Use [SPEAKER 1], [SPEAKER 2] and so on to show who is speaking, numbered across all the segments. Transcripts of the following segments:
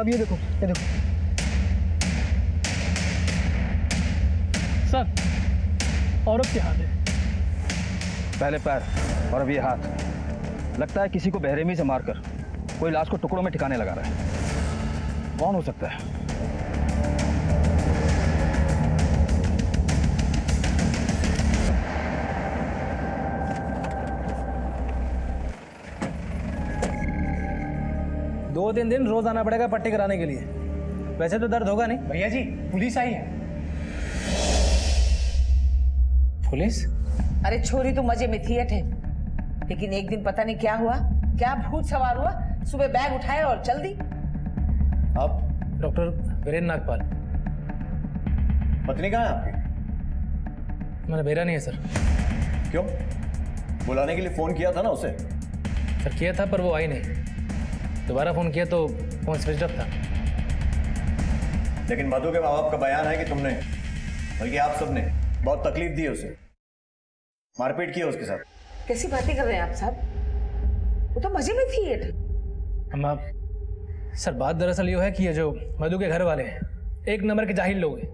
[SPEAKER 1] साहब ये देखो, ये देखो सर, औरत के हाथ है।
[SPEAKER 2] पहले पैर और अब ये हाथ। लगता है किसी को बेरहमी से मारकर कोई लाश को टुकड़ों में ठिकाने लगा रहा है। कौन हो सकता है?
[SPEAKER 3] दो तीन दिन रोज आना पड़ेगा पट्टी कराने के लिए। वैसे तो दर्द होगा नहीं।
[SPEAKER 4] भैया जी पुलिस आई है।
[SPEAKER 3] पुलिस?
[SPEAKER 5] अरे छोरी तो मजे में थी अठे, लेकिन एक दिन पता नहीं क्या हुआ, क्या भूत सवार हुआ, सुबह बैग उठाया और चल दी।
[SPEAKER 4] आप
[SPEAKER 3] डॉक्टर वीरेंद्र नागपाल।
[SPEAKER 4] पत्नी कहाँ है आपकी?
[SPEAKER 3] मैंने भेजा नहीं है सर।
[SPEAKER 4] क्यों? बुलाने के लिए फोन किया था ना उसे।
[SPEAKER 3] सर किया था पर वो आई नहीं। दोबारा फोन किया तो फोन स्विच ऑफ था।
[SPEAKER 4] लेकिन मधु के माँ बाप का बयान है कि तुमने, बल्कि आप सबने बहुत तकलीफ दी है उसे, मारपीट की है उसके साथ।
[SPEAKER 5] कैसी बातें कर रहे हैं आप साहब? वो तो मजे में थी अठे।
[SPEAKER 3] अम्मा सर बात दरअसल ये है कि ये जो मधु के घर वाले हैं एक नंबर के जाहिल लोग हैं।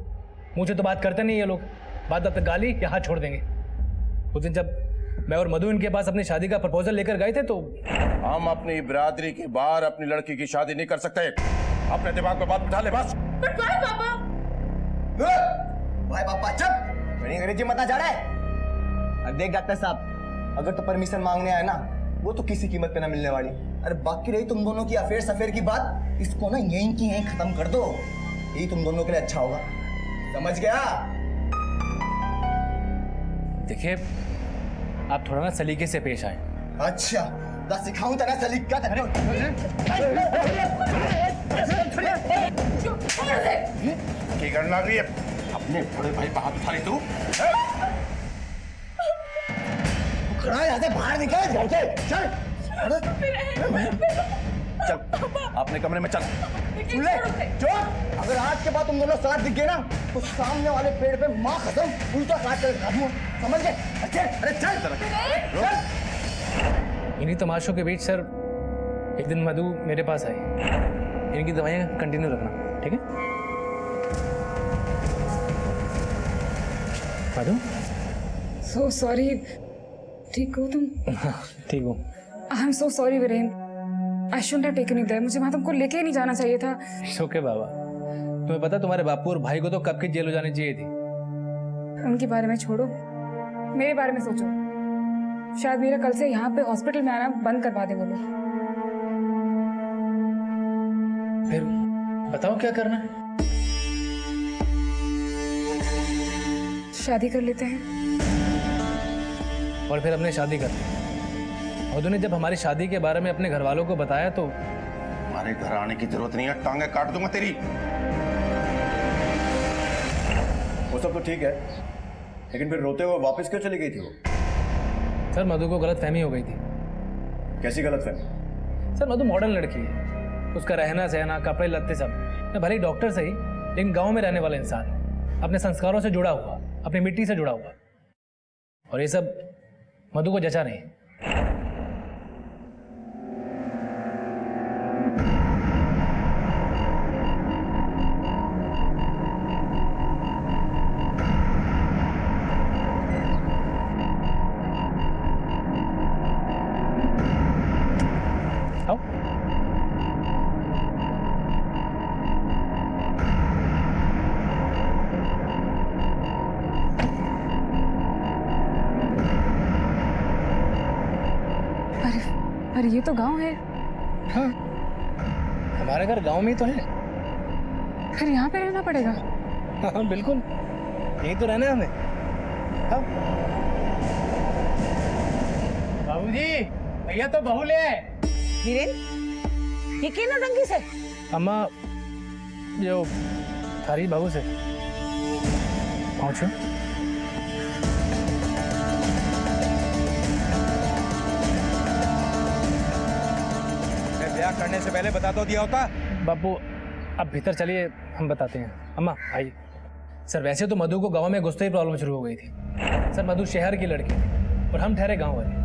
[SPEAKER 3] मुझे तो बात करते नहीं ये लोग, बात अब तक गाली या हाथ छोड़ देंगे। उस दिन जब मैं और मधु इनके पास अपनी शादी का प्रपोजल लेकर गए थे तो
[SPEAKER 6] हम अपनी बिरादरी के बाहर अपनी लड़की की शादी नहीं कर सकते। अपने दिमाग में बात बिठा ले बस।
[SPEAKER 4] भाई पापा चुप, मेरी अंग्रेजी मत ना जा रहा है। अब देख डॉक्टर साहब, अगर तो परमिशन मांगने आए ना, वो तो किसी कीमत पे ना मिलने वाली। अरे बाकी रही तुम दोनों की अफेयर सफेयर की बात, इसको ना यहीं की यहीं खत्म कर दो। यही तुम दोनों के लिए अच्छा होगा, समझ गया?
[SPEAKER 3] देखिए आप थोड़ा ना सलीके से पेश आए।
[SPEAKER 4] अच्छा बस सिखाऊं तेरा सलीका तेरे।
[SPEAKER 6] की करने लग रही है? अपने बड़े भाई पर हाथ उठा ली तू?
[SPEAKER 4] खड़ा यहाँ से बाहर निकल, घर से चल।
[SPEAKER 6] चल अपने कमरे में चल।
[SPEAKER 4] सुन ले, चुप। अगर आज के बाद तुम दोनों साथ दिख गए ना तो सामने वाले पेड़ पे माँ खत्म उल्टा काट कर खा दूंगा, समझ गए? अच्छे, अरे चल चल।
[SPEAKER 3] इन्हीं तमाशों के बीच सर एक दिन मधु मेरे पास आई। इनकी दवाइयाँ कंटिन्यू रखना, ठीक है? Madhu
[SPEAKER 7] so sorry. ठीक हो तुम?
[SPEAKER 3] ठीक हूँ।
[SPEAKER 7] I am so sorry Virendra, I shouldn't have taken you there. मुझे वहां तुमको लेके ही नहीं जाना चाहिए था।
[SPEAKER 3] इट्स ओके बाबा। तुम्हें पता तुम्हारे बापू और भाई को तो कब की जेल हो जानी चाहिए थी।
[SPEAKER 7] उनके बारे में छोड़ो, मेरे बारे में सोचो। शायद मेरा कल से यहाँ पे हॉस्पिटल में आना बंद करवा दे वो लोग।
[SPEAKER 3] फिर बताओ क्या करना है?
[SPEAKER 7] शादी कर लेते हैं।
[SPEAKER 3] और फिर हमने शादी कर ली। और उन्होंने जब हमारी शादी के बारे में अपने घर वालों को बताया तो
[SPEAKER 6] हमारे घर आने की जरूरत नहीं है, टांगे काट दूंगा तेरी।
[SPEAKER 4] वो सब तो ठीक है, लेकिन फिर रोते हुए वापस क्यों चली गई थी वो?
[SPEAKER 3] सर मधु को गलतफहमी हो गई थी।
[SPEAKER 4] कैसी गलतफहमी?
[SPEAKER 3] सर मधु मॉडर्न लड़की है, उसका रहना सहना कपड़े लत्ते सब। मैं भले ही डॉक्टर सही, लेकिन गांव में रहने वाला इंसान है, अपने संस्कारों से जुड़ा हुआ, अपनी मिट्टी से जुड़ा हुआ। और ये सब मधु को जचा नहीं।
[SPEAKER 7] अरे ये तो गांव है।
[SPEAKER 3] हाँ हमारा घर गांव में ही तो है।
[SPEAKER 7] फिर यहाँ पे रहना पड़ेगा।
[SPEAKER 3] हाँ बिल्कुल, यही तो रहना है हमें। हाँ
[SPEAKER 1] बाबूजी भैया तो बहू ले आए।
[SPEAKER 5] वीरेंद्र ये क्या नौटंकी से?
[SPEAKER 3] अम्मा जो थारी बाबू से पहुंचो।
[SPEAKER 6] ब्याह करने से पहले बता तो दिया होता।
[SPEAKER 3] बापू अब भीतर चलिए, हम बताते हैं। अम्मा आइए। सर वैसे तो मधु को गांव में घुसते ही प्रॉब्लम शुरू हो गई थी। सर मधु शहर की लड़की थी और हम ठहरे गांव वाले।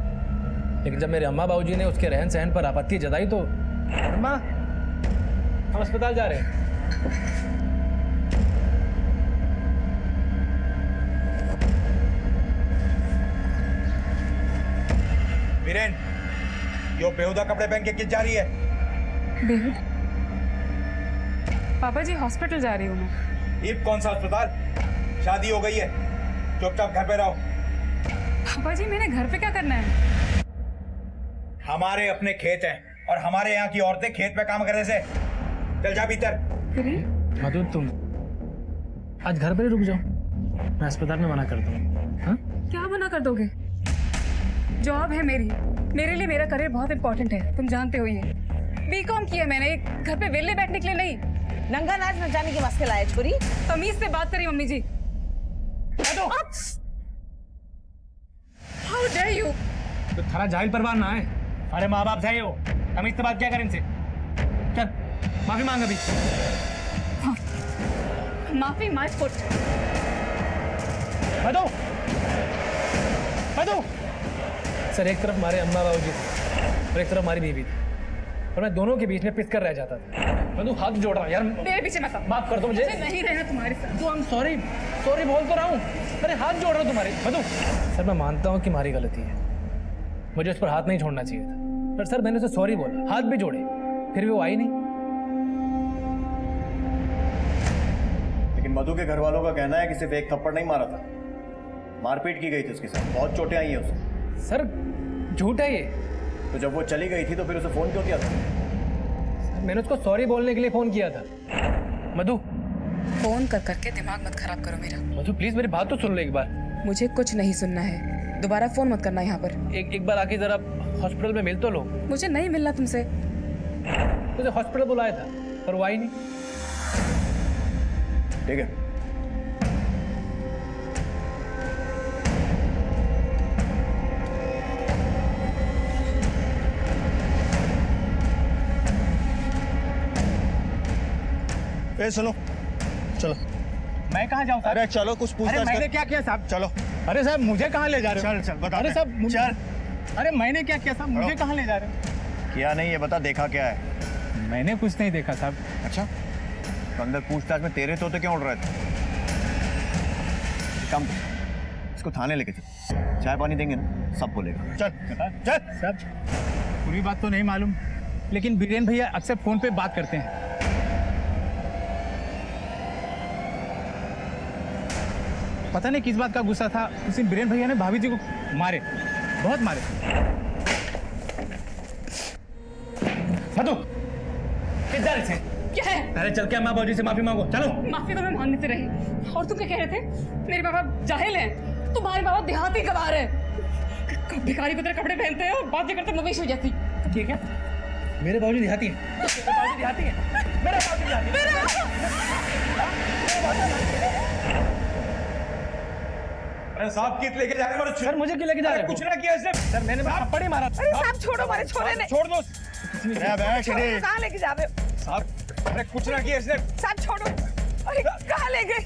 [SPEAKER 3] लेकिन जब मेरे अम्मा बाबूजी ने उसके रहन सहन पर आपत्ति जताई तो
[SPEAKER 1] अम्मा
[SPEAKER 3] हम अस्पताल जा रहे हैं।
[SPEAKER 8] वीरेन, यो बेहुदा कपड़े पहन के किस जा रही है?
[SPEAKER 7] बेहद पापा जी हॉस्पिटल जा रही हूँ मैं।
[SPEAKER 8] ये कौन सा अस्पताल? शादी हो गई है, चुपचाप घर पे रहो।
[SPEAKER 7] पापा जी मैंने घर पे क्या करना है?
[SPEAKER 8] हमारे अपने खेत हैं और हमारे यहाँ की औरतें खेत पे काम करने से। चल जा भीतर।
[SPEAKER 7] वीरेन
[SPEAKER 3] मधु तुम आज घर पर ही रुक जाओ, मैं अस्पताल में मना करता हूँ। हाँ
[SPEAKER 7] क्या मना कर दोगे? जॉब है मेरी, मेरे लिए मेरा करियर बहुत इंपॉर्टेंट है, तुम जानते हो ये। बीकॉम किया मैंने, घर पे वेले बैठने के लिए नहीं।
[SPEAKER 5] नंगा नाच नचाने के वास्ते लाया छोरी।
[SPEAKER 7] तमीज से बात करी mummy ji. How dare you.
[SPEAKER 3] तो थारा जाहिल परवान ना है। अरे माँ बाप है वो, हम इससे बात क्या करें इनसे? चल माफी मांग अभी।
[SPEAKER 7] माफी my foot.
[SPEAKER 3] Madhu, Madhu. Sir एक तरफ हमारे अम्मा बाबू जी और एक तरफ हमारी बीवी थी, और मैं दोनों के बीच में पिस कर रह जाता था। मधु हाथ जोड़ रहा हूँ यार,
[SPEAKER 7] मेरे पीछे मत आओ।
[SPEAKER 3] माफ कर दो मुझे।
[SPEAKER 7] नहीं रहना तुम्हारे साथ।
[SPEAKER 3] तो हम सॉरी सॉरी बोल तो रहा हूँ, अरे हाथ जोड़ रहा हूँ तुम्हारे। मधु सर मैं मानता हूँ कि हमारी गलती है, मुझे उस पर हाथ नहीं छोड़ना चाहिए था, पर सर मैंने उसे सॉरी बोला, हाथ भी जोड़े, फिर भी वो आई नहीं।
[SPEAKER 4] लेकिन मधु के घर वालों का कहना है कि सिर्फ एक थप्पड़ नहीं मारा था, मारपीट की गई थी उसके साथ, बहुत चोटें आई हैं उसे।
[SPEAKER 3] सर झूठ है ये।
[SPEAKER 4] तो जब वो चली गई थी तो फिर उसे फोन क्यों किया था?
[SPEAKER 3] मैंने उसको सॉरी बोलने के लिए फोन किया था। मधु
[SPEAKER 7] फोन कर करके दिमाग मत खराब करो मेरा।
[SPEAKER 3] मधु प्लीज मेरी बात तो सुन लो एक बार।
[SPEAKER 7] मुझे कुछ नहीं सुनना है, दोबारा फोन मत करना यहाँ पर।
[SPEAKER 3] एक बार आके जरा हॉस्पिटल में मिल तो लो।
[SPEAKER 7] मुझे नहीं मिलना तुमसे।
[SPEAKER 3] तुझे हॉस्पिटल बुलाया था पर वो आई नहीं।
[SPEAKER 4] ठीक है,
[SPEAKER 8] ए सुनो, चलो।
[SPEAKER 1] मैं कहाँ जाऊँ साहब?
[SPEAKER 8] अरे चलो, कुछ
[SPEAKER 1] अरे
[SPEAKER 8] पूछताछ
[SPEAKER 1] मैंने
[SPEAKER 8] कर।
[SPEAKER 1] क्या किया साहब?
[SPEAKER 8] चलो
[SPEAKER 1] अरे साहब मुझे कहाँ ले जा रहे हो?
[SPEAKER 8] चल चल बता।
[SPEAKER 1] अरे
[SPEAKER 8] दे।
[SPEAKER 1] साहब
[SPEAKER 8] चल।
[SPEAKER 1] अरे मैंने क्या किया साहब? मुझे कहाँ ले जा रहे हो?
[SPEAKER 4] किया नहीं, ये बता देखा क्या है?
[SPEAKER 1] मैंने कुछ नहीं देखा साहब।
[SPEAKER 4] अच्छा, तो अंदर पूछताछ में तेरे तोते क्यों उड़ रहे थे? एक काम कर, इसको थाने लेके चल, चाय पानी देंगे ना, सब बोलेगा।
[SPEAKER 8] चल चल।
[SPEAKER 1] साहब पूरी बात तो नहीं मालूम, लेकिन बीरेन भैया अक्सर फोन पे बात करते हैं। पता नहीं किस बात का गुस्सा था, उस दिन बीरेन भैया ने भाभी जी को मारे, बहुत मारे। मधु किस जा रहे थे?
[SPEAKER 7] क्या है?
[SPEAKER 3] पहले चल के अम्मा बाबूजी से माफी मांगो, चलो।
[SPEAKER 7] माफी तो मैं मांगने से रही। और तुम क्या कह रहे थे? मेरे बाबा जाहिल हैं, तुम्हारे बाबा देहाती गवार है, भिखारी की तरह कपड़े पहनते हैं और बातें करते मवेशी जैसी।
[SPEAKER 3] ठीक है, मेरे बाबूजी देहाती हैं। मेरे बाबूजी देहाती हैं। मेरे बाबूजी देहाती हैं।
[SPEAKER 8] अरे साहब कित लेके जा रहे हो?
[SPEAKER 3] सर मुझे क्यों लेके जा रहे हो?
[SPEAKER 8] कुछ ना किया इसने।
[SPEAKER 3] सर मैंने थप्पड़ ही मारा।
[SPEAKER 5] अरे साहब छोड़ो, हमारे छोरे ने।
[SPEAKER 8] छोड़ दो। अरे बैठ रे
[SPEAKER 5] कहाँ लेके जा रहे हो?
[SPEAKER 8] साहब, अरे कुछ ना किया इसने।
[SPEAKER 5] साहब छोड़ो। अरे कहाँ ले गए?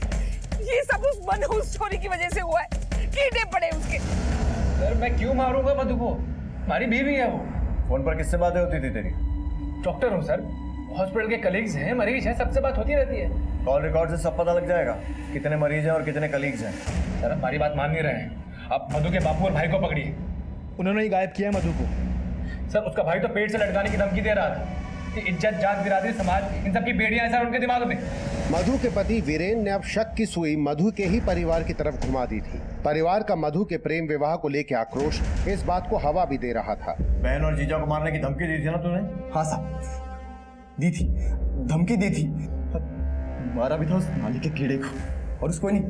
[SPEAKER 5] ये सब उस मनहूस छोरी की वजह से हुआ है, कीड़े पड़े उसके।
[SPEAKER 3] सर मैं क्यों मारूंगा मधु को? हमारी बीवी है वो।
[SPEAKER 4] फोन पर किससे बातें होती थी तेरी?
[SPEAKER 3] डॉक्टर हूँ सर, हॉस्पिटल के कलीग्स हैं, मरीज हैं, सबसे बात होती रहती है।
[SPEAKER 4] कॉल रिकॉर्ड से सब पता लग जाएगा कितने मरीज हैं और कितने कलीग्स हैं।
[SPEAKER 3] सर हमारी बात मान नहीं रहे हैं। आप मधु के बापू और भाई को पकड़िए।
[SPEAKER 8] उन्होंने ही गायब किया मधु को।
[SPEAKER 3] सर उसका भाई तो पेट से लटकाने की धमकी दे रहा था कि इज्जत जात बिरादरी समाज इन सब की बेड़ियां हैं सर उनके दिमाग में।
[SPEAKER 9] मधु के पति वीरेन ने अब शक की सुई मधु के ही परिवार की तरफ घुमा दी थी। परिवार का मधु के प्रेम विवाह को लेकर आक्रोश इस बात को हवा भी दे रहा था।
[SPEAKER 4] बहन और जीजा को मारने की धमकी दी थी ना तूने?
[SPEAKER 10] हाँ साहब, दी थी, धमकी दी थी।
[SPEAKER 4] मारा भी था उस नाली के कीड़े को,
[SPEAKER 10] और उसको नहीं,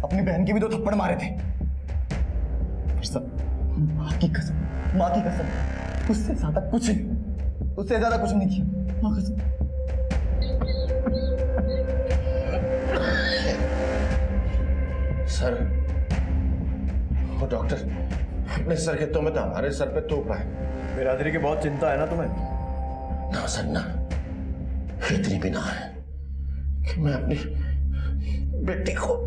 [SPEAKER 10] अपनी बहन के भी 2 थप्पड़ मारे थे।
[SPEAKER 4] और सब माँ की कसम, माँ की कसम, उससे ज्यादा कुछ नहीं, उससे ज्यादा कुछ नहीं किया, माँ कसम।
[SPEAKER 6] सर वो डॉक्टर अपने सर के तो में तो हमारे सर पे थूक रहा है।
[SPEAKER 4] बिरादरी की बहुत चिंता है ना तुम्हें?
[SPEAKER 6] ना सर ना, इतनी भी ना है कि मैं अपनी बेटी को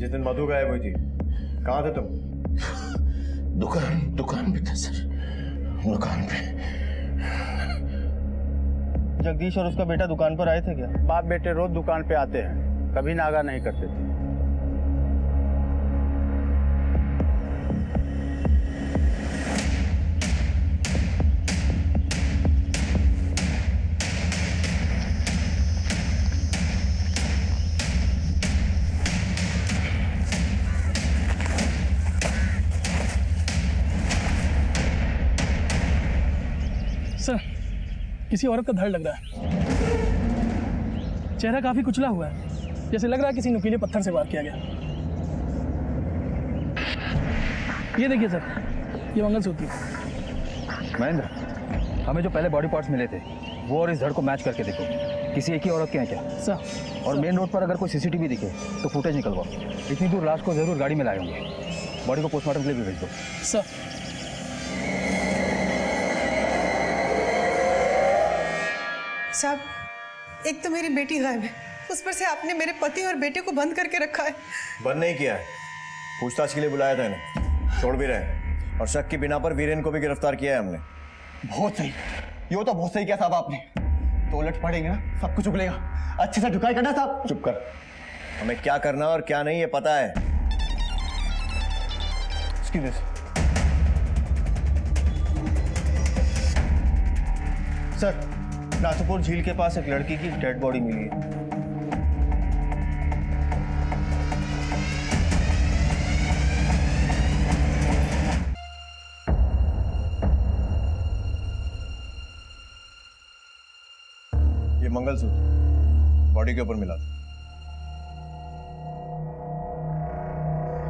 [SPEAKER 10] जिस दिन मधु गायब हुई थी कहाँ थे तुम?
[SPEAKER 6] दुकान पे था सर, दुकान पे।
[SPEAKER 10] जगदीश और उसका बेटा दुकान पर आए थे क्या?
[SPEAKER 11] बाप बेटे रोज दुकान पे आते हैं, कभी नागा नहीं करते थे।
[SPEAKER 3] सर, किसी औरत का धड़ लग रहा है। चेहरा काफी कुचला हुआ है, जैसे लग रहा है किसी नुकीले पत्थर से वार किया गया। ये देखिए सर, ये मंगलसूत्र।
[SPEAKER 2] महेंद्र, हमें जो पहले बॉडी पार्ट्स मिले थे वो और इस धड़ को मैच करके देखो, किसी एक ही औरत के हैं क्या
[SPEAKER 3] सर।
[SPEAKER 2] और मेन रोड पर अगर कोई सीसीटीवी दिखे तो फुटेज निकलवाओ। इतनी दूर लाश को जरूर गाड़ी में लाए होंगे। बॉडी को पोस्टमार्टम के लिए भी भेज दो।
[SPEAKER 3] सर।
[SPEAKER 12] साहब, एक तो मेरी बेटी गायब है, उस पर से आपने मेरे पति और बेटे को बंद करके रखा है।
[SPEAKER 10] बंद नहीं किया है, पूछताछ के लिए बुलाया था इन्हें, छोड़ भी रहे और शक की बिना पर वीरेन को भी गिरफ्तार किया है हमने।
[SPEAKER 4] बहुत सही, ये तो बहुत सही किया साहब आपने। तो उलट पड़ेंगे ना, सब कुछ उगलेगा। अच्छे से झुकाई करना साहब।
[SPEAKER 10] चुप कर, हमें क्या करना और क्या नहीं ये पता है। सर, नाथुपुर झील के पास एक लड़की की डेड बॉडी मिली है। ये मंगलसूत्र बॉडी के ऊपर मिला था।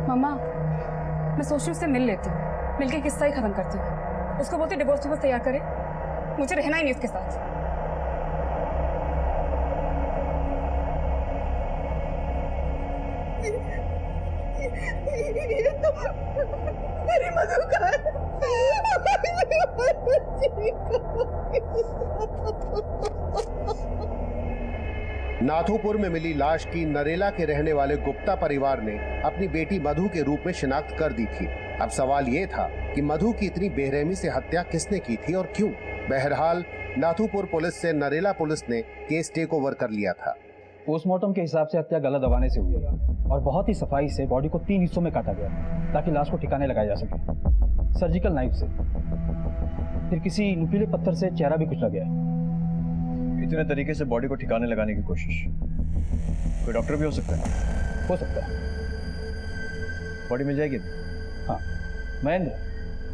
[SPEAKER 7] मम्मा, मैं सोच रही हूँ उससे मिल लेती हूँ, मिलके किस्सा ही खत्म करती हूँ। उसको बोलते डिवोर्स पेपर्स तैयार करे, मुझे रहना ही नहीं उसके साथ।
[SPEAKER 12] ये तो मेरी मधु का है।
[SPEAKER 9] नाथुपुर में मिली लाश की नरेला के रहने वाले गुप्ता परिवार ने अपनी बेटी मधु के रूप में शिनाख्त कर दी थी। अब सवाल ये था कि मधु की इतनी बेरहमी से हत्या किसने की थी और क्यों। बहरहाल नाथुपुर पुलिस से नरेला पुलिस ने केस टेक ओवर कर लिया था।
[SPEAKER 2] पोस्टमार्टम के हिसाब से हत्या गला दबाने से हुई और बहुत ही सफाई से बॉडी को 3 हिस्सों में काटा गया ताकि लाश को ठिकाने लगाया जा सके। सर्जिकल नाइफ से, फिर किसी नुकीले पत्थर से चेहरा भी कुचला गया।
[SPEAKER 10] इतने तरीके से बॉडी को ठिकाने लगाने की कोशिश, कोई डॉक्टर भी हो सकता है?
[SPEAKER 2] हो सकता है।
[SPEAKER 10] बॉडी मिल जाएगी?
[SPEAKER 2] हाँ महेंद्र,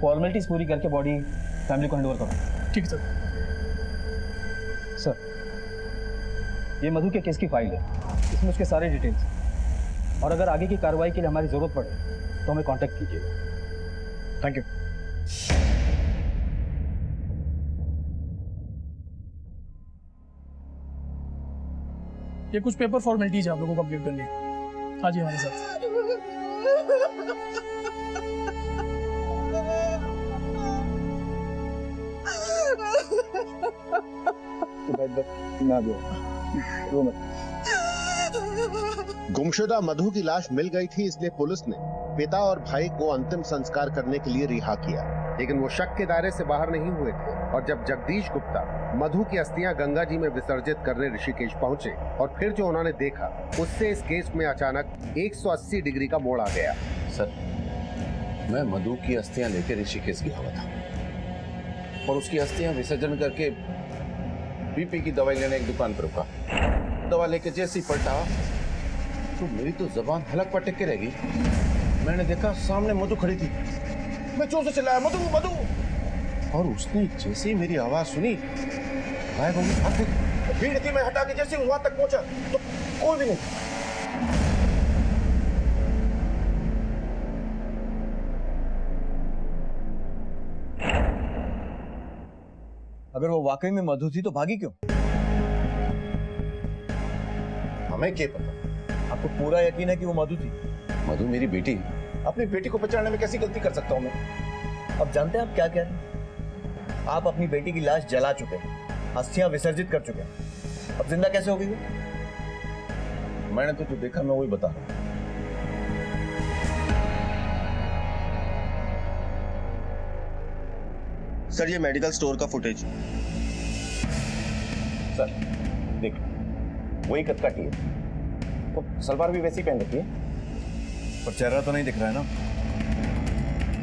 [SPEAKER 2] फॉर्मेलिटीज पूरी करके बॉडी फैमिली को हैंडओवर करो।
[SPEAKER 3] ठीक है
[SPEAKER 2] सर, ये मधु के केस की फाइल है, इसमें उसके सारे डिटेल्स, और अगर आगे की कार्रवाई के लिए हमारी जरूरत पड़े तो हमें कांटेक्ट कीजिएगा।
[SPEAKER 10] Thank you.
[SPEAKER 3] ये कुछ पेपर फॉर्मेलिटीज आप लोगों को कंप्लीट करनी है। हाँ जी, हमारे साथ।
[SPEAKER 9] गुमशुदा मधु की लाश मिल गई थी, इसलिए पुलिस ने पिता और भाई को अंतिम संस्कार करने के लिए रिहा किया, लेकिन वो शक के दायरे से बाहर नहीं हुए थे। और जब जगदीश गुप्ता मधु की अस्थियां गंगा जी में विसर्जित करने ऋषिकेश पहुंचे और फिर जो उन्होंने देखा, उससे इस केस में अचानक 180 डिग्री का मोड़ आ गया।
[SPEAKER 6] सर, मैं मधु की अस्थियां लेकर ऋषिकेश गया हुआ था और उसकी अस्थियां विसर्जन करके बीपी की दवाई लेने एक दुकान पर रुका। दवा लेके जैसे ही पलटा तो मेरी तो जबान हलक पर टिक के रह गई। मैंने देखा सामने मधु खड़ी थी। मैं जोर से चिल्लाया, मधु मधु, और उसने जैसे ही मेरी आवाज सुनी गायब हो गई, भाग गई। भीड़ थी, मैं हटा के जैसे वहां तक पहुंचा तो कोई भी नहीं।
[SPEAKER 10] अगर वो वाकई में मधु थी तो भागी क्यों?
[SPEAKER 6] हमें क्या पता?
[SPEAKER 10] आपको पूरा यकीन है कि वो मधु थी?
[SPEAKER 6] मधु मेरी बेटी, अपनी बेटी को पहचानने में कैसी गलती कर सकता हूं मैं?
[SPEAKER 10] अब जानते हैं आप क्या कह रहे हैं? आप अपनी बेटी की लाश जला चुके हैं, अस्थियां विसर्जित कर चुके हैं, अब जिंदा कैसे हो गई वो?
[SPEAKER 6] मैंने तो जो देखा मैं वही बता रहा हूं।
[SPEAKER 10] सर ये मेडिकल स्टोर का फुटेज।
[SPEAKER 6] सर देख, वही कटकाटी है, तो सलवार भी वैसी पहन रखी है।
[SPEAKER 10] पर चेहरा तो नहीं दिख रहा है ना।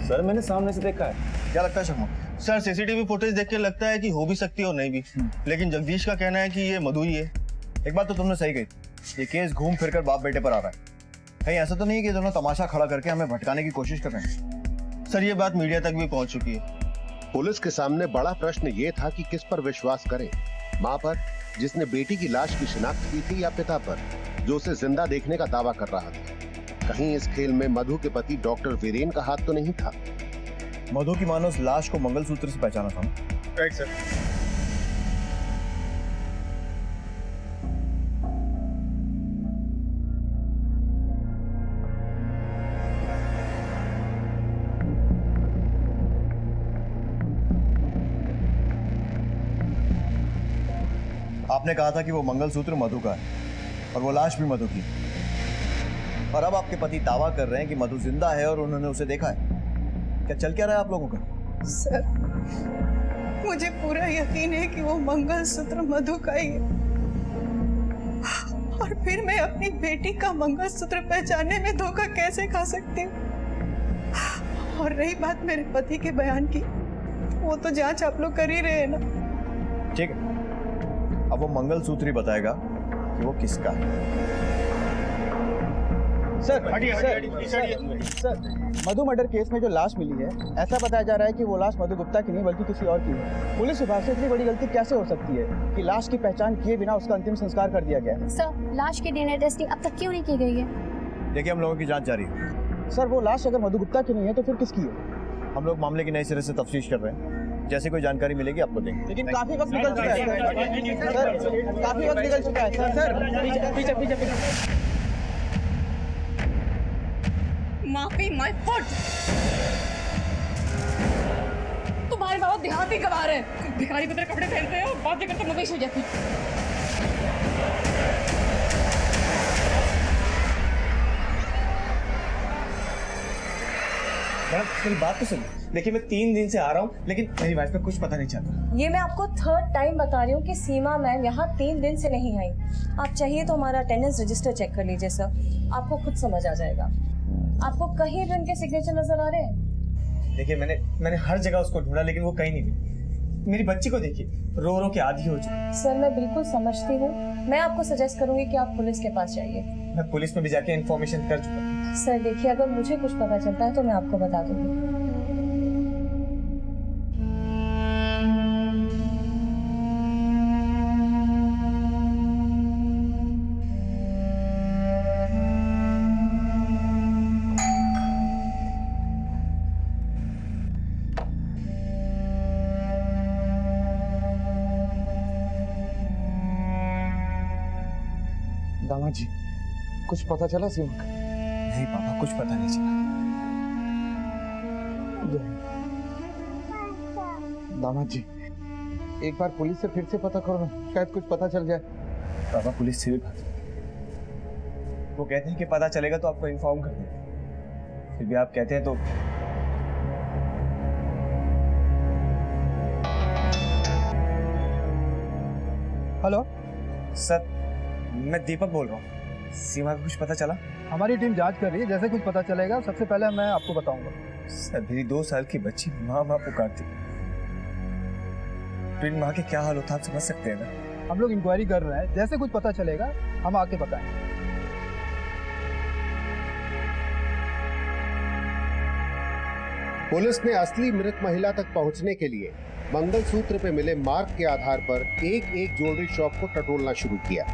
[SPEAKER 6] सर मैंने सामने से देखा है।
[SPEAKER 10] क्या लगता है शर्मा? सर सीसीटीवी फुटेज देख के लगता है कि हो भी सकती है और नहीं भी, लेकिन जगदीश का कहना है कि ये मधु ही है। एक बात तो तुमने सही कही, ये केस घूम फिर कर बाप बेटे पर आ रहा है। कहीं ऐसा तो नहीं है कि दोनों तमाशा खड़ा करके हमें भटकाने की कोशिश कर रहे हैं। सर ये बात मीडिया तक भी पहुंच चुकी है।
[SPEAKER 9] पुलिस के सामने बड़ा प्रश्न ये था कि किस पर विश्वास करें, मां पर जिसने बेटी की लाश की शिनाख्त की थी, या पिता पर जो उसे जिंदा देखने का दावा कर रहा था। कहीं इस खेल में मधु के पति डॉक्टर वीरेन का हाथ तो नहीं था।
[SPEAKER 10] मधु की मां ने उस लाश को मंगलसूत्र से पहचाना था ना?
[SPEAKER 8] Right sir.
[SPEAKER 10] आपने कहा था कि वो मंगलसूत्र मधु का है और वो लाश भी मधु की, और अब आपके पति दावा कर रहे हैं कि मधु जिंदा है और उन्होंने उसे देखा है। क्या चल क्या रहा है आप लोगों का?
[SPEAKER 12] सर मुझे पूरा यकीन है कि वो मंगलसूत्र मधु का ही है, और फिर मैं अपनी बेटी का मंगलसूत्र पहचानने में धोखा कैसे खा सकती हूँ? और रही बात मेरे पति के बयान की, वो तो जांच आप लोग कर ही रहे हैं ना।
[SPEAKER 10] ठीक है, अब वो मंगलसूत्र ही बताएगा कि वो किसका है।
[SPEAKER 2] सर मधु मर्डर केस में जो लाश मिली है, ऐसा बताया जा रहा है कि वो लाश मधु गुप्ता की नहीं बल्कि किसी और की है। पुलिस विभाग से इतनी बड़ी गलती कैसे हो सकती है कि लाश की पहचान किए बिना उसका अंतिम संस्कार कर दिया गया है?
[SPEAKER 13] सर लाश की डीएनए टेस्टिंग अब तक क्यों नहीं की गई है?
[SPEAKER 10] देखिए हम लोगों की जांच जारी है।
[SPEAKER 2] सर वो लाश अगर मधु गुप्ता की नहीं है तो फिर किसकी है?
[SPEAKER 10] हम लोग मामले की नए सिरे से तफ्तीश कर रहे हैं, जैसे कोई जानकारी मिलेगी आपको देंगे।
[SPEAKER 2] लेकिन काफी वक्त निकल चुका है सर, काफी वक्त निकल चुका है सर। पीछे
[SPEAKER 7] माफी माय फुट। तुम्हारे बाबा देहाती गवार है, भिखारी की तरह कपड़े पहनते हैं और बातें करते मवेशी जैसी।
[SPEAKER 14] मैडम मेरी बात तो सुनिए। देखिए मैं 3 दिन से आ रहा हूँ, लेकिन मेरी वाइफ का कुछ पता नहीं चलता।
[SPEAKER 15] ये मैं आपको 3rd टाइम बता रही हूँ कि सीमा मैम यहाँ 3 दिन से नहीं आई। आप चाहिए तो हमारा अटेंडेंस रजिस्टर चेक कर लीजिए सर, आपको खुद समझ आ जाएगा। आपको कहीं भी उनके सिग्नेचर नजर आ रहे हैं?
[SPEAKER 14] देखिए मैंने हर जगह उसको ढूंढा, लेकिन वो कहीं नहीं मिली। मेरी बच्ची को देखिए, रो रो के आधी हो चुकी।
[SPEAKER 15] सर मैं बिल्कुल समझती हूँ, मैं आपको सजेस्ट करूंगी कि आप पुलिस के पास जाइए।
[SPEAKER 14] मैं पुलिस में भी जाके इन्फॉर्मेशन कर चुका।
[SPEAKER 15] सर देखिए, अगर मुझे कुछ पता चलता है तो मैं आपको बता दूंगी।
[SPEAKER 14] दामाद जी कुछ पता चला सीमा का? नहीं पापा, कुछ पता नहीं चला। दामाद जी एक बार पुलिस से फिर से पता करो ना, शायद कुछ पता चल जाए। पापा पुलिस से भी बात, वो कहते हैं कि पता चलेगा तो आपको इन्फॉर्म कर देंगे। फिर भी आप कहते हैं तो
[SPEAKER 2] हेलो
[SPEAKER 14] सर, मैं दीपक बोल रहा हूँ। सीमा का कुछ पता चला?
[SPEAKER 2] हमारी टीम जांच कर रही है, जैसे कुछ पता चलेगा सबसे पहले मैं आपको बताऊंगा।
[SPEAKER 14] सर मेरी 2 साल की बच्ची माँ माँ पुकारती, तो इन माँ के क्या हाल होता आप समझ सकते हैं ना।
[SPEAKER 2] हम लोग इंक्वायरी कर रहे हैं, जैसे कुछ पता चलेगा हम आके बताएंगे।
[SPEAKER 9] पुलिस ने असली मृत महिला तक पहुंचने के लिए मंगलसूत्र पे मिले मार्क के आधार पर एक एक ज्वेलरी शॉप को टटोलना शुरू किया।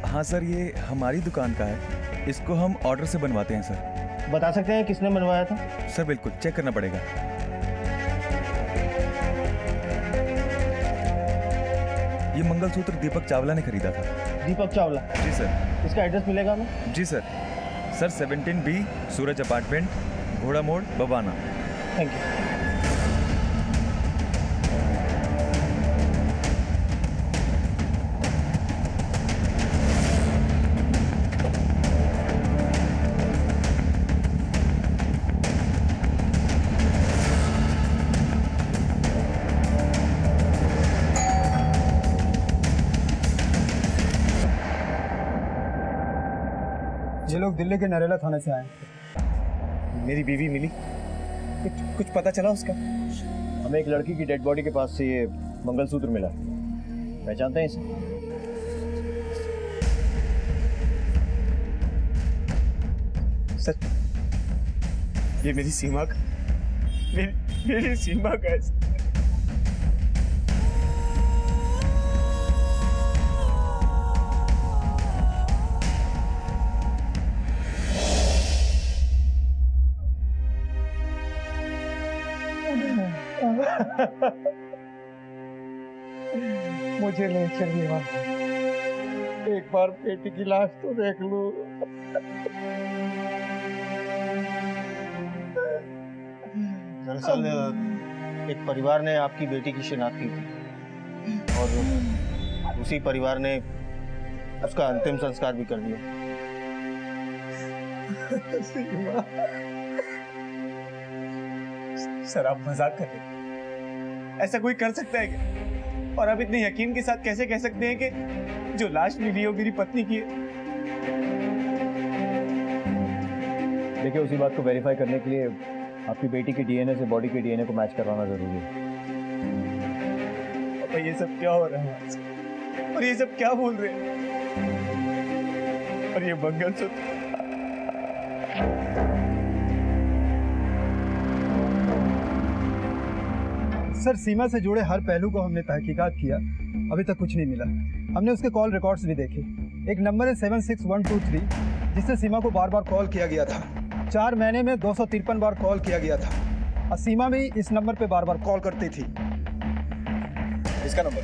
[SPEAKER 16] हाँ सर, ये हमारी दुकान का है, इसको हम ऑर्डर से बनवाते हैं सर।
[SPEAKER 10] बता सकते हैं किसने बनवाया था?
[SPEAKER 16] सर बिल्कुल, चेक करना पड़ेगा। ये मंगलसूत्र दीपक चावला ने खरीदा था।
[SPEAKER 10] दीपक चावला?
[SPEAKER 16] जी सर।
[SPEAKER 10] इसका एड्रेस मिलेगा हमें?
[SPEAKER 16] जी सर। सर 17B सूरज अपार्टमेंट, घोड़ा मोड़, बवाना।
[SPEAKER 10] Thank you.
[SPEAKER 2] ये लोग दिल्ली के नरेला थाने से आए।
[SPEAKER 10] मेरी बीवी मिली? कुछ पता चला उसका? हमें एक लड़की की डेड बॉडी के पास से ये मंगलसूत्र मिला। पहचानते हैं इसे? सर, ये मेरी सीमा का मेरी सीमा का है।
[SPEAKER 11] मुझे ले चलिए वहाँ, एक बार बेटी की लाश तो देख लूं।
[SPEAKER 10] दरअसल एक परिवार ने आपकी बेटी की शिनाख्त की थी और उसी परिवार ने उसका अंतिम संस्कार भी कर दिया।
[SPEAKER 8] सर आप मजाक कर रहे हैं? ऐसा कोई कर सकता है क्या? और आप इतने यकीन के साथ कैसे कह सकते हैं कि जो लाश मिली है वो मेरी पत्नी की है?
[SPEAKER 10] देखिए, उसी बात को वेरीफाई करने के लिए आपकी बेटी के डीएनए से बॉडी के डीएनए को मैच करवाना जरूरी है।
[SPEAKER 8] पापा ये सब क्या हो रहा है? और ये सब क्या बोल रहे हैं? और ये मंगलसूत्र
[SPEAKER 2] सर, सीमा से जुड़े हर पहलू को हमने तहकीकात किया, अभी तक कुछ नहीं मिला। हमने उसके कॉल रिकॉर्ड्स भी देखे। एक नंबर है 76123 जिससे सीमा को बार बार कॉल किया गया था। 4 महीने में 253 बार कॉल किया गया था और सीमा भी इस नंबर पे बार बार कॉल करती थी।
[SPEAKER 10] इसका नंबर?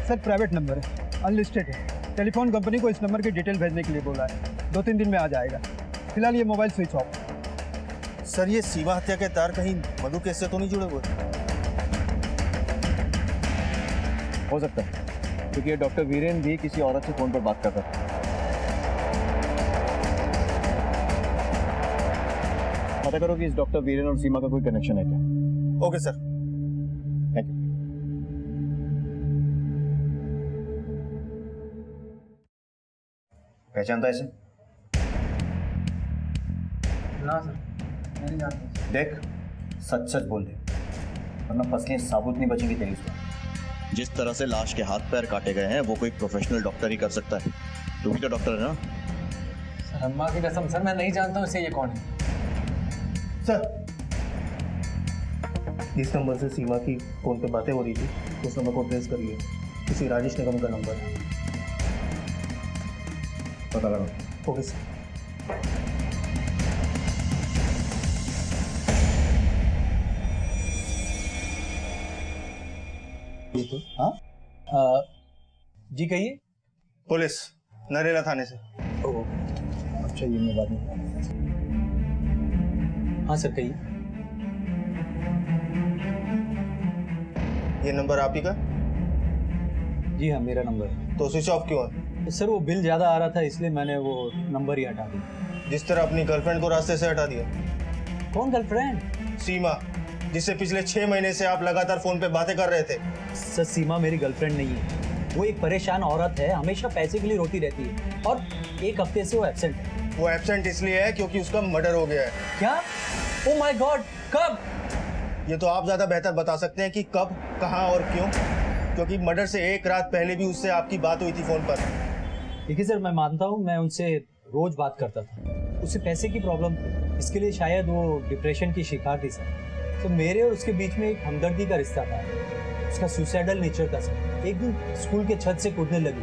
[SPEAKER 2] सर प्राइवेट नंबर है, अनलिस्टेड है। टेलीफोन कंपनी को इस नंबर की डिटेल भेजने के लिए बोला है, 2-3 दिन में आ जाएगा। फिलहाल ये मोबाइल स्विच ऑफ।
[SPEAKER 10] सर, ये सीमा हत्या के तार कहीं मधु केस से तो नहीं जुड़े हुए? हो सकता है, क्योंकि ये डॉक्टर वीरेन भी किसी औरत से फोन पर बात कर रहा था। पता करो कि इस डॉक्टर वीरेन और सीमा का कोई कनेक्शन है क्या। Okay sir, thank you. पहचानता है इसे?
[SPEAKER 2] ना सर, मैं नहीं जानता।
[SPEAKER 10] देख, सच सच बोल दे, वरना फसलें साबुत नहीं बचेंगी तेरी। उसमें जिस तरह से लाश के हाथ पैर काटे गए हैं वो कोई प्रोफेशनल डॉक्टर ही कर सकता है। तू भी तो डॉक्टर है ना?
[SPEAKER 3] सर अम्मा की कसम सर, मैं नहीं जानता हूँ इसे ये कौन है।
[SPEAKER 10] सर, जिस नंबर से सीमा की फोन पे बातें हो रही थी उस नंबर को ट्रेस कर लिया। किसी राजेश निगम का नंबर है, पता लगा। Okay sir.
[SPEAKER 2] हाँ जी, कहिए।
[SPEAKER 10] पुलिस नरेला थाने से।
[SPEAKER 2] अच्छा, ये मैं बात नहीं। हाँ सर, कहिए।
[SPEAKER 10] ये नंबर आप ही का?
[SPEAKER 2] जी हाँ, मेरा नंबर है।
[SPEAKER 10] तो स्विच ऑफ क्यों है?
[SPEAKER 2] सर, वो बिल ज़्यादा आ रहा था इसलिए मैंने वो नंबर ही हटा दिया।
[SPEAKER 10] जिस तरह अपनी गर्लफ्रेंड को रास्ते से हटा दिया।
[SPEAKER 2] कौन गर्लफ्रेंड?
[SPEAKER 10] सीमा, जिससे पिछले 6 महीने से आप लगातार फोन पे बातें कर रहे थे।
[SPEAKER 2] सर, सीमा मेरी गर्लफ्रेंड नहीं है। वो एक परेशान औरत है, हमेशा पैसे के लिए रोती रहती है और एक हफ्ते से वो एब्सेंट है।
[SPEAKER 10] वो एब्सेंट इसलिए है क्योंकि उसका मर्डर हो गया है।
[SPEAKER 2] क्या? ओह माय गॉड, कब?
[SPEAKER 10] ये तो आप ज्यादा बेहतर बता सकते हैं कि कब, कहाँ और क्यों, क्योंकि मर्डर से 1 रात पहले भी उससे आपकी बात हुई थी फोन पर।
[SPEAKER 2] देखिए सर, मैं मानता हूँ मैं उनसे रोज बात करता था। उसे पैसे की प्रॉब्लम थी, इसके लिए शायद वो डिप्रेशन की शिकार थी सर। तो मेरे और उसके बीच में एक हमदर्दी का रिश्ता था। उसका सुसाइडल नेचर था सर। एक दिन स्कूल के छत से कूदने लगी।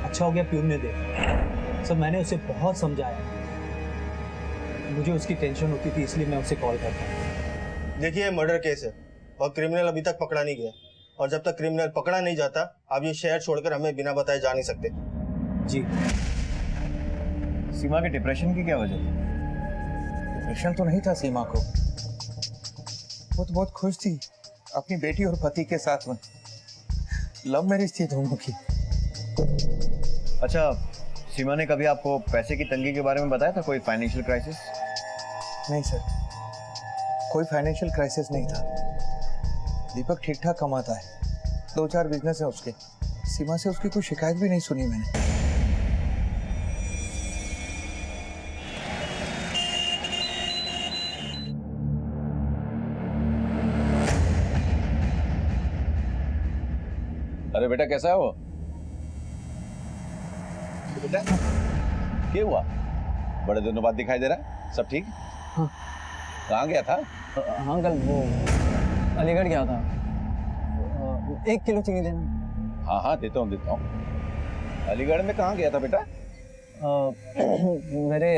[SPEAKER 2] अच्छा हो गया प्यून ने देखा। सर, मैंने उसे बहुत समझाया। मुझे उसकी टेंशन होती थी इसलिए मैं उसे कॉल करता।
[SPEAKER 10] देखिए, मर्डर केस है और क्रिमिनल अभी तक पकड़ा नहीं गया, और जब तक क्रिमिनल पकड़ा नहीं जाता आप ये शहर छोड़कर हमें बिना बताए जा नहीं सकते।
[SPEAKER 2] जी।
[SPEAKER 10] सीमा के डिप्रेशन की क्या वजह थी?
[SPEAKER 11] डिप्रेशन तो नहीं था सीमा को, वो तो बहुत खुश थी अपनी बेटी और पति के साथ में। लव मैरिज थी दोनों की।
[SPEAKER 10] अच्छा, सीमा ने कभी आपको पैसे की तंगी के बारे में बताया था? कोई फाइनेंशियल क्राइसिस?
[SPEAKER 11] नहीं सर, कोई फाइनेंशियल क्राइसिस नहीं था। दीपक ठीक ठाक कमाता है, 2-4 बिजनेस है उसके। सीमा से उसकी कोई शिकायत भी नहीं सुनी मैंने।
[SPEAKER 6] अरे बेटा कैसा है वो? बेटा क्या हुआ? बड़े दिनों बाद दिखाई दे रहा है। सब ठीक?
[SPEAKER 2] हाँ।
[SPEAKER 6] कहाँ गया था?
[SPEAKER 2] हाँ कल वो अलीगढ़ गया था। 1 किलो चीनी देना।
[SPEAKER 6] हाँ हाँ देता हूँ। अलीगढ़ में कहाँ गया था बेटा?
[SPEAKER 2] मेरे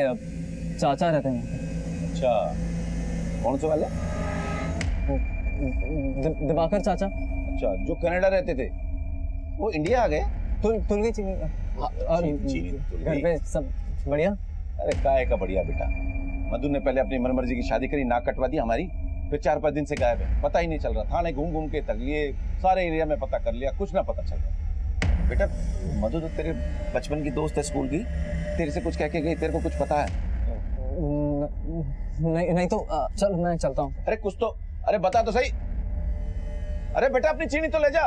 [SPEAKER 2] चाचा रहते हैं।
[SPEAKER 6] अच्छा, कौन से वाले?
[SPEAKER 2] दिवाकर चाचा।
[SPEAKER 6] अच्छा, जो कनाडा रहते थे वो इंडिया आ गए?
[SPEAKER 2] तुल गई चीनी। और घर पे सब बढ़िया?
[SPEAKER 6] अरे काय का बढ़िया बेटा। मधु ने पहले अपनी मनमर्जी की शादी करी, नाक कटवा दी हमारी, फिर 4-5 दिन से गायब है, पता ही नहीं चल रहा। थाने घूम घूम के तक लिए, सारे एरिया में पता कर लिया, कुछ ना पता चल रहा। बेटा मधु तो तेरे बचपन की दोस्त है, स्कूल की, तेरे से कुछ कह के गई, तेरे को कुछ पता है?
[SPEAKER 2] नहीं तो चल मैं चलता हूँ।
[SPEAKER 6] अरे कुछ तो, अरे बता तो सही। अरे बेटा अपनी चीनी तो ले जा।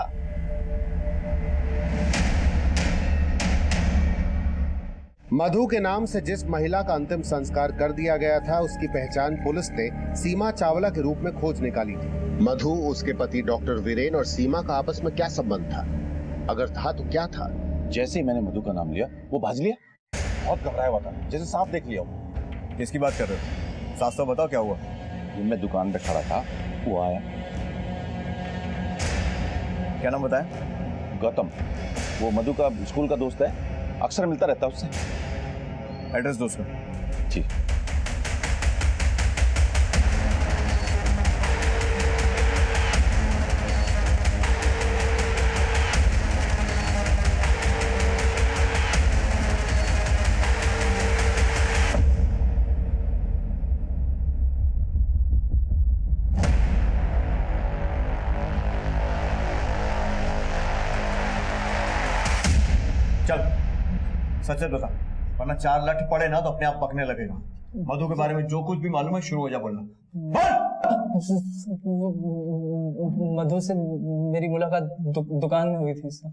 [SPEAKER 9] मधु के नाम से जिस महिला का अंतिम संस्कार कर दिया गया था, उसकी पहचान पुलिस ने सीमा चावला के रूप में खोज निकाली थी। मधु, उसके पति डॉक्टर वीरेन और सीमा का आपस में क्या संबंध था? अगर था तो क्या था?
[SPEAKER 6] जैसे ही मैंने मधु का नाम लिया वो भाज लिया, बहुत घबराया हुआ था, जैसे सांप देख लिया वो।
[SPEAKER 10] किसकी बात कर रहे हो? साफ साफ बताओ क्या हुआ?
[SPEAKER 6] मैं दुकान पे खड़ा था, वो आया।
[SPEAKER 10] क्या नाम बताया?
[SPEAKER 6] गौतम। वो मधु का स्कूल का दोस्त है, अक्सर मिलता रहता है उससे।
[SPEAKER 10] एड्रेस दो उसका।
[SPEAKER 6] जी।
[SPEAKER 10] चल सच सच बता, वरना 4 लाठी पड़े ना तो अपने आप पकने लगेगा। मधु के बारे में जो कुछ भी मालूम है शुरू हो जा बोलना।
[SPEAKER 2] मधु से मेरी मुलाकात दुकान में हुई थी सर।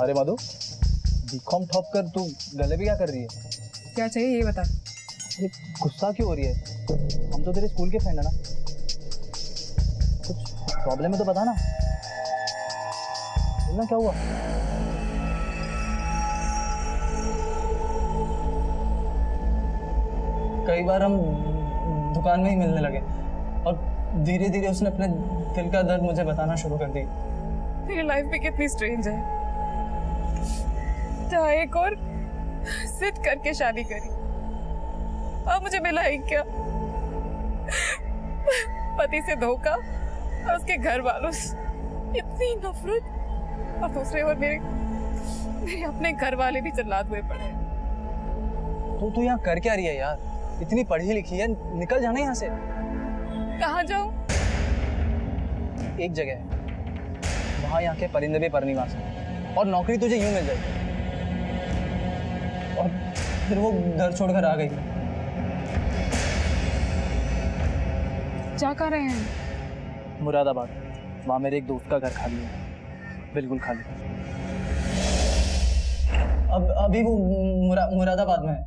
[SPEAKER 2] अरे मधु, बीकॉम टॉप कर तू गले भी क्या कर रही है?
[SPEAKER 7] क्या चाहिए ये बता।
[SPEAKER 2] गुस्सा क्यों हो रही है? हम तो तेरे स्कूल के फ्रेंड है ना, कुछ प्रॉब्लम है तो बता ना। बोलना क्या हुआ? कई बार हम दुकान में ही मिलने लगे और धीरे धीरे उसने अपने दिल का दर्द मुझे बताना शुरू कर दिया।
[SPEAKER 7] मेरी लाइफ भी कितनी स्ट्रेंज है। जहाँ एक और जिद करके शादी करी, अब मुझे मिला ही क्या? पति से धोखा और उसके घर वालों से इतनी नफरत, और दूसरे ओर मेरे अपने घर वाले भी जल्लाद हुए पड़े।
[SPEAKER 2] तो तू यहाँ कर क्या रही है यार? इतनी पढ़ी लिखी है, निकल जाना यहाँ से।
[SPEAKER 7] कहाँ जाऊँ?
[SPEAKER 2] एक जगह है, वहाँ यहाँ के परिंदे भी परनिवास है, और नौकरी तुझे यूं मिल जाएगी। और फिर वो घर छोड़कर आ गई।
[SPEAKER 7] जा कहाँ रहे हैं?
[SPEAKER 2] मुरादाबाद। वहाँ मेरे एक दोस्त का घर खाली है, बिल्कुल खाली। अब अभी वो मुरादाबाद में है।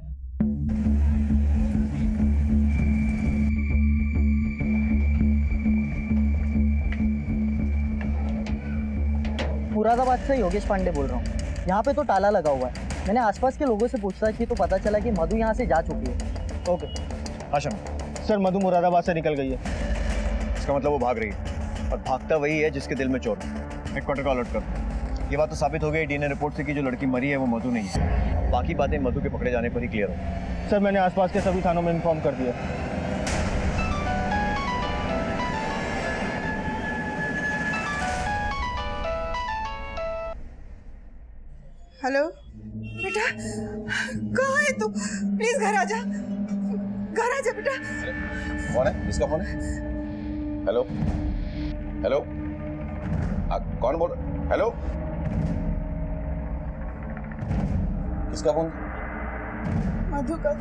[SPEAKER 17] मुरादाबाद से योगेश पांडे बोल रहा हूँ। यहाँ पे तो ताला लगा हुआ है। मैंने आसपास के लोगों से पूछताछ की तो पता चला कि मधु यहाँ से जा चुकी है।
[SPEAKER 10] ओके आशम सर, मधु मुरादाबाद से निकल गई है। इसका मतलब वो भाग रही है, और भागता वही है जिसके दिल में चोर है। हेडक्वार्टर का अलर्ट कर। ये बात तो साबित हो गई डीएनए रिपोर्ट से कि जो लड़की मरी है वो मधु नहीं है। बाकी बातें मधु के पकड़े जाने पर ही क्लियर हो। सर मैंने आसपास के सभी थानों में इन्फॉर्म कर दिया।
[SPEAKER 12] हेलो बेटा, कहाँ है तू? प्लीज घर आ जा, घर आ जा बेटा।
[SPEAKER 6] कौन है? किसका फोन है? हेलो हेलो, कौन बोल? हेलो, किसका फोन?
[SPEAKER 12] मधु का।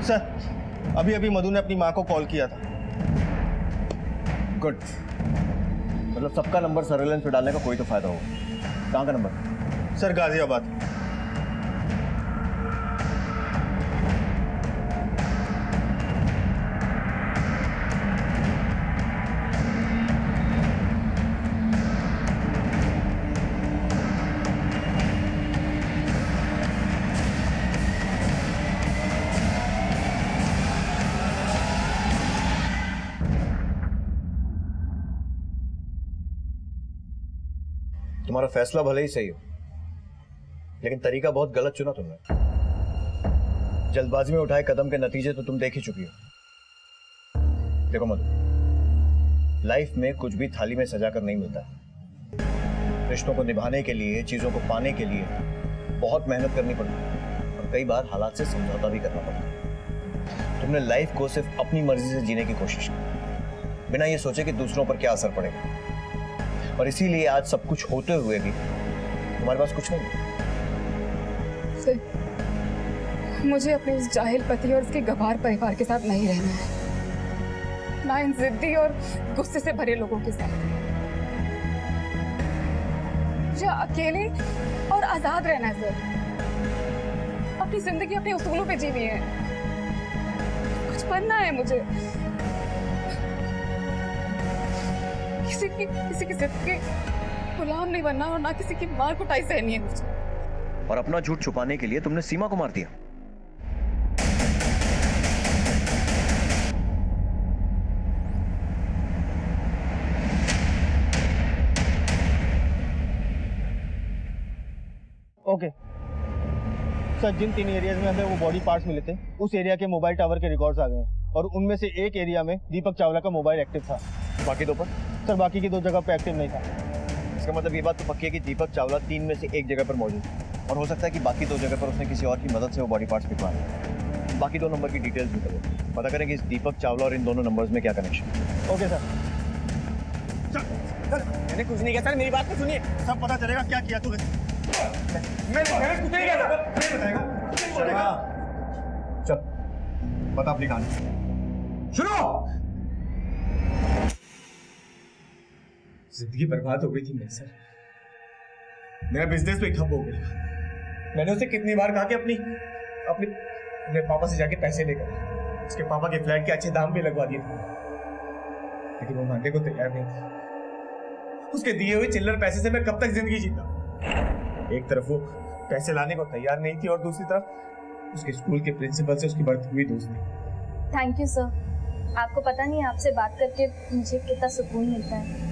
[SPEAKER 10] सर अभी अभी मधु ने अपनी माँ को कॉल किया था। गुड, मतलब सबका नंबर सर्वेलेंस पे डालने का कोई तो फायदा होगा। कहाँ का नंबर? सर गाजियाबाद। तुम्हारा फैसला भले ही सही हो, लेकिन तरीका बहुत गलत चुना तुमने। जल्दबाजी में उठाए कदम के नतीजे तो तुम देख ही चुकी हो। देखो मधु, लाइफ में कुछ भी थाली में सजा कर नहीं मिलता। रिश्तों को निभाने के लिए, चीजों को पाने के लिए बहुत मेहनत करनी पड़ती है और कई बार हालात से समझौता भी करना पड़ता है। तुमने लाइफ को सिर्फ अपनी मर्जी से जीने की कोशिश की, बिना ये सोचे कि दूसरों पर क्या असर पड़ेगा, और इसीलिए आज सब कुछ होते हुए भी तुम्हारे पास कुछ नहीं है।
[SPEAKER 7] मुझे अपने उस जाहिल पति और उसके गवार परिवार के साथ नहीं रहना है, ना इन जिद्दी और गुस्से से भरे लोगों के साथ। मुझे अकेले और आजाद रहना है सर। अपनी जिंदगी अपने उसूलों पे जीनी है, कुछ बनना है मुझे। किसी की जिद के गुलाम नहीं बनना और ना किसी की मार कुटाई सहनी है मुझे।
[SPEAKER 10] और अपना झूठ छुपाने के लिए तुमने सीमा को मार दिया।
[SPEAKER 8] ओके सर, जिन 3 एरियाज में हमें वो बॉडी पार्ट्स मिले थे, उस एरिया के मोबाइल टावर के रिकॉर्ड्स आ गए हैं और उनमें से एक एरिया में दीपक चावला का मोबाइल एक्टिव था।
[SPEAKER 10] बाकी 2 पर?
[SPEAKER 8] सर बाकी की 2 जगह पे एक्टिव नहीं था।
[SPEAKER 10] इसका मतलब ये बात तो पक्की है कि दीपक चावला 3 में से एक जगह पर मौजूद है, और हो सकता है कि बाकी 2 जगह पर उसने किसी और की मदद से वो बॉडी पार्ट्स भिजवाए। बाकी 2 नंबर की डिटेल्स भी करो, पता करें कि इस दीपक चावला और इन दोनों नंबर्स में क्या कनेक्शन है।
[SPEAKER 8] Okay sir. मैंने कुछ नहीं किया सर, मेरी बात तो सुनिए, सब पता चलेगा क्या किया तूने। मैंने कुछ नहीं किया सर, नहीं बताएगा। चल बता अपनी कहानी शुरू। जिंदगी बर्बाद हो गई थी मेरी सर, मेरा बिजनेस भी ठप हो गया। मैंने उसे कितनी बार कहा कि अपने पापा से जाके पैसे लेकर उसके पापा के फ्लैट के अच्छे दाम भी लगवा दिए थे, लेकिन वो मानने को तैयार नहीं था। उसके दिए हुए चिल्लर पैसे से मैं कब तक जिंदगी जीता। एक तरफ वो पैसे लाने को तैयार नहीं थी और दूसरी तरफ उसके स्कूल के प्रिंसिपल से उसकी बढ़ती हुई दोस्ती।
[SPEAKER 15] Thank you sir. आपको पता नहीं आपसे बात करके मुझे कितना सुकून मिलता है।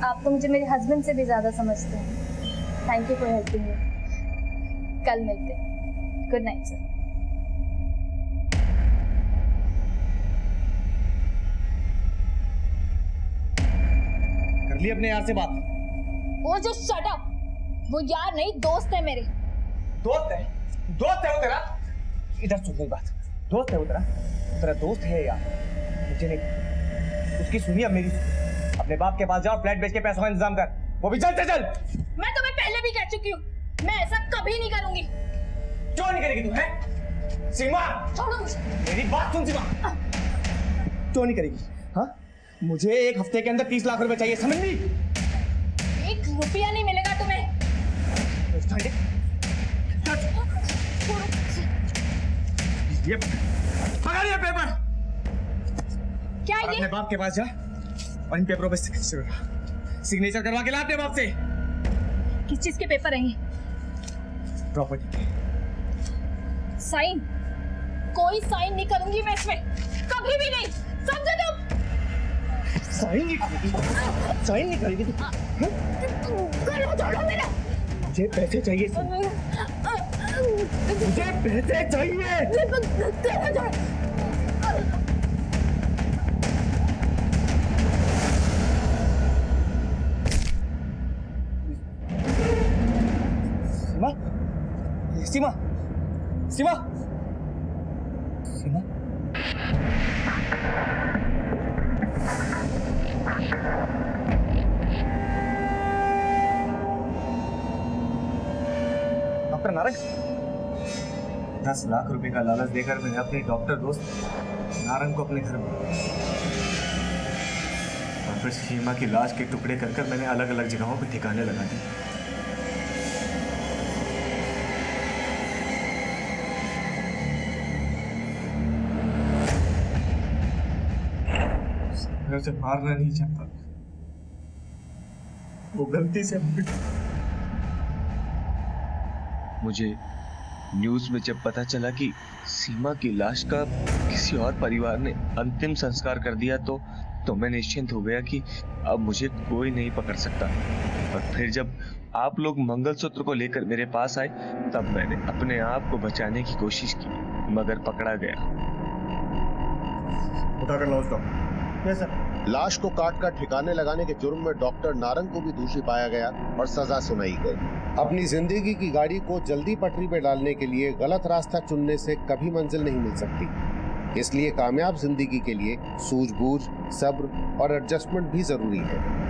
[SPEAKER 15] आप तो मुझे मेरे हस्बैंड से भी ज़्यादा समझते हैं। Thank you for helping me. कल मिलते हैं। Good night sir.
[SPEAKER 8] कर ली अपने यार से बात?
[SPEAKER 13] वो जो शट अप, वो यार नहीं दोस्त है मेरे।
[SPEAKER 8] दोस्त है? दोस्त है वो तेरा? इधर सुन मेरी बात, दोस्त है वो तेरा दोस्त है यार, मुझे नहीं। उसकी सुनिए अब मेरी, अपने बाप के पास जाओ, फ्लैट बेच के पैसों का इंतजाम कर, वो भी जल्द से जल्द।
[SPEAKER 13] मैं तुम्हें पहले भी कह चुकी हूँ, मैं ऐसा कभी नहीं करूंगी।
[SPEAKER 8] क्यों नहीं करेगी तू? है सीमा,
[SPEAKER 13] छोड़ो मुझे।
[SPEAKER 8] मेरी बात सुन सीमा, क्यों नहीं करेगी? हाँ, मुझे 1 हफ्ते के अंदर 30 लाख रुपए चाहिए, समझ ली?
[SPEAKER 13] 1 रुपया नहीं मिलेगा तुम्हें।
[SPEAKER 8] ये पकड़ ये पेपर,
[SPEAKER 13] क्या
[SPEAKER 8] और
[SPEAKER 13] ये?
[SPEAKER 8] अपने बाप के पास जा और इन पेपरों पे सिग्नेचर करवा के ला अपने बाप से।
[SPEAKER 13] किस चीज के पेपर हैं ये?
[SPEAKER 8] Property
[SPEAKER 13] sign? कोई साइन नहीं करूंगी मैं इसमें, कभी भी नहीं, समझे तुम?
[SPEAKER 8] साइन नहीं करेगी, साइन नहीं करेगी तू?
[SPEAKER 13] करो, छोड़ो मेरा।
[SPEAKER 8] मुझे पैसे चाहिए, मुझे पैसे चाहिए। सीमा, सीमा, सीमा, सीमा। डॉक्टर नारंग, 10 लाख रुपए का लालच देकर मैंने अपने डॉक्टर दोस्त नारंग को अपने घर में, और फिर सीमा की लाश के टुकड़े कर मैंने अलग अलग जगहों पे ठिकाने लगा दिए। मैं उसे मारना नहीं चाहता, वो गलती से
[SPEAKER 2] मुझे
[SPEAKER 14] न्यूज में जब पता चला कि सीमा की लाश का किसी और परिवार ने अंतिम संस्कार कर दिया तो मैं निश्चिंत हो गया कि अब मुझे कोई नहीं पकड़ सकता। और फिर जब आप लोग मंगलसूत्र को लेकर मेरे पास आए तब मैंने अपने आप को बचाने की कोशिश की, मगर पकड़ा गया।
[SPEAKER 8] उठाकर लाओ उसको। Yes sir.
[SPEAKER 9] लाश को काट कर ठिकाने लगाने के जुर्म में डॉक्टर नारंग को भी दोषी पाया गया और सजा सुनाई गई। अपनी जिंदगी की गाड़ी को जल्दी पटरी पे डालने के लिए गलत रास्ता चुनने से कभी मंजिल नहीं मिल सकती, इसलिए कामयाब जिंदगी के लिए सूझबूझ, सब्र और एडजस्टमेंट भी जरूरी है।